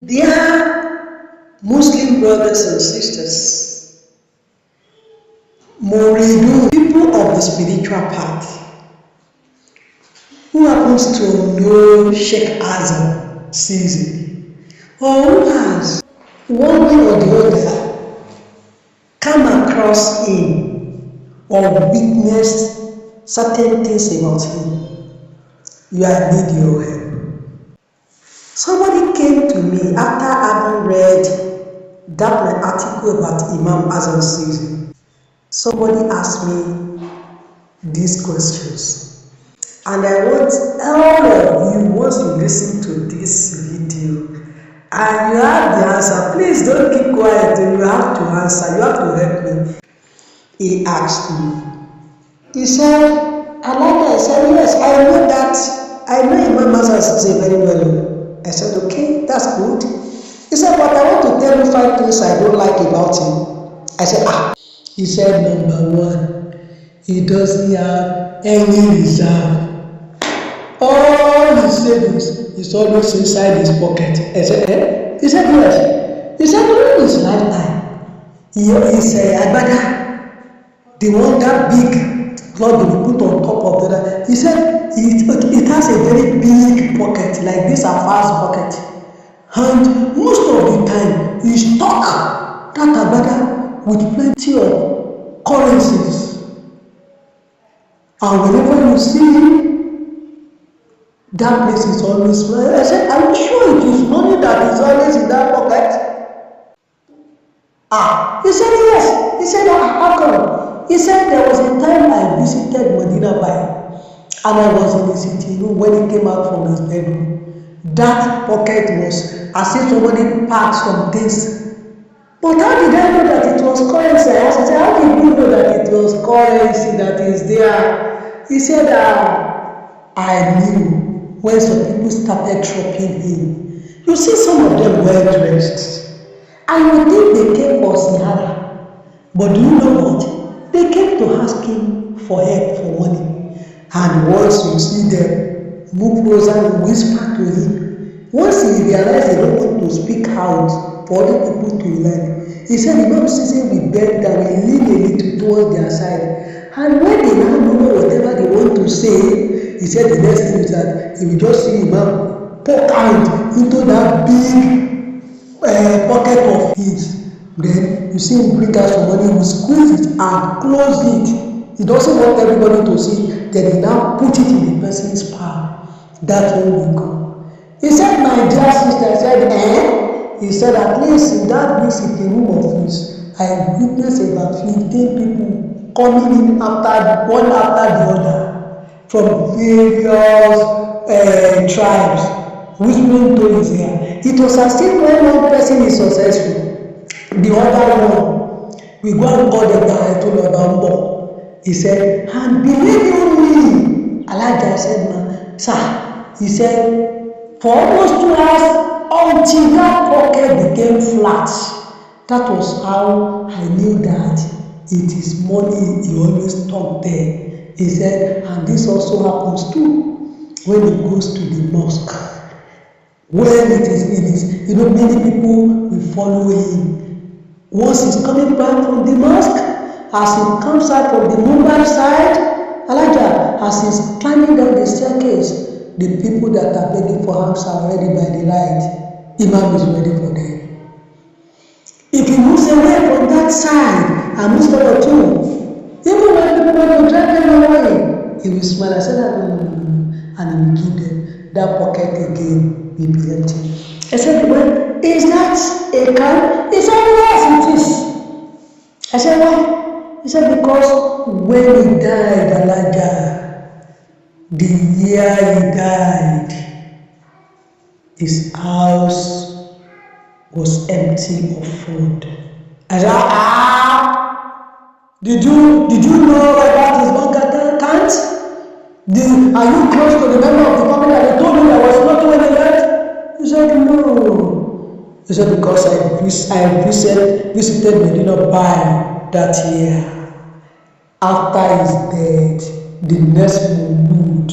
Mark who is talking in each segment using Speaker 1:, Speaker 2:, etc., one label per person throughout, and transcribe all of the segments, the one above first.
Speaker 1: Dear Muslim brothers and sisters, Muridu, people of the spiritual path, who happens to know Sheikh Hassan Cisse, or who has one way or the other come across him or witnessed certain things about him, you are need your help. Somebody came to me after having read that my article about Imam Hassan Cisse. Somebody asked me these questions, and I want all of you, once you listen to this video and you have the answer, please don't keep quiet. You have to answer. You have to help me. He asked me. He said, I said, yes, I know that. I know Imam Hassan Cisse very well. I said, okay, that's good. He said, but I want to tell you 5 things I don't like about him. I said, He said, number 1, he doesn't have any reserve. All his savings is always inside his pocket. I said, He said, yes. He said, during his lifetime, he said, the one that big cloth will put on top of the other. He said, it has a very big pocket, like this Afar's pocket. And most of the time, he stock that agbada with plenty of currencies. And whenever you see him, that place is always full. I said, are you sure it is money that is always in that pocket? He said, yes. He said, how come? He said, there was a time I visited Medina Bay, and I was in the sitting room when he came out from his bedroom. That pocket was as if somebody packed some things. But how did I know that it was currency? I said, how did you know that it was currency that is there? He said, I knew when some people started shopping him. You see some of them well dressed. And you think they came for Sihara. But do you know what? They came to ask him for help, for money. And once you see them move closer and whisper to him, once he realized they don't want to speak out for other people to learn, he said, Imam Cisse will bend down and lean a little towards their side. And when they now know whatever they want to say, he said the next thing is that he will just see Imam poke out into that big pocket of his. Then you see him bring out some money, he will squeeze it and close it. He doesn't want everybody to see. Then he now put it in the person's palm. That one will go. He said, my dear sister, I said, He said, at least in that big sitting room of his, I witnessed about 15 people coming in one after the other from various tribes, whispering to his ear. It was as if when one person is successful, the other one, we go and call the guy to Lord. He said, and believe you me, Elijah said, sir, he said, for almost 2 hours until that pocket became flat. That was how I knew that it is money he always talked there. He said, and this also happens too when he goes to the mosque. When it is, many people will follow him. Once he's coming back from the mosque, as he comes out from the Mumbai side, Elijah, as he's climbing down the staircase, the people that are begging for hands are ready by the light. Imam is ready for them. If he moves away from that side and moves forward too, even when people want to drag them away, he will smile. I said, and he will give them that pocket again, will be empty. I said, well, is that a car? He said, yes, it is. I said, why? He said, because when he died, Elijah, the year he died, his house was empty of food. I said, did you know about his bank account? Are you close to the member of the family that they told you there was nothing when he died? He said, no. He said, because I visited Medina by that year. After his death, the next moment,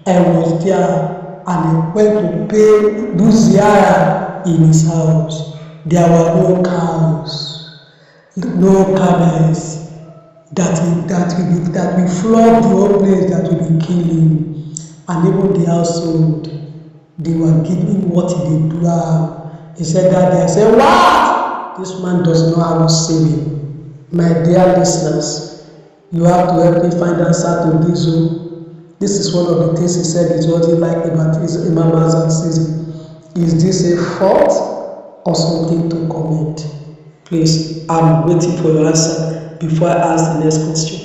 Speaker 1: I was there and I went to do ziyarah in his house. There were no cows, no camels that will flood the whole place, that will be killing. And even the household, they were giving what they do have. He said that they said, what? This man does not have a saving. My dear listeners, you have to help me find answer to this. This is one of the things he said is what he liked about his Imam Hassan season. Is this a fault or something to comment? Please, I'm waiting for your answer before I ask the next question.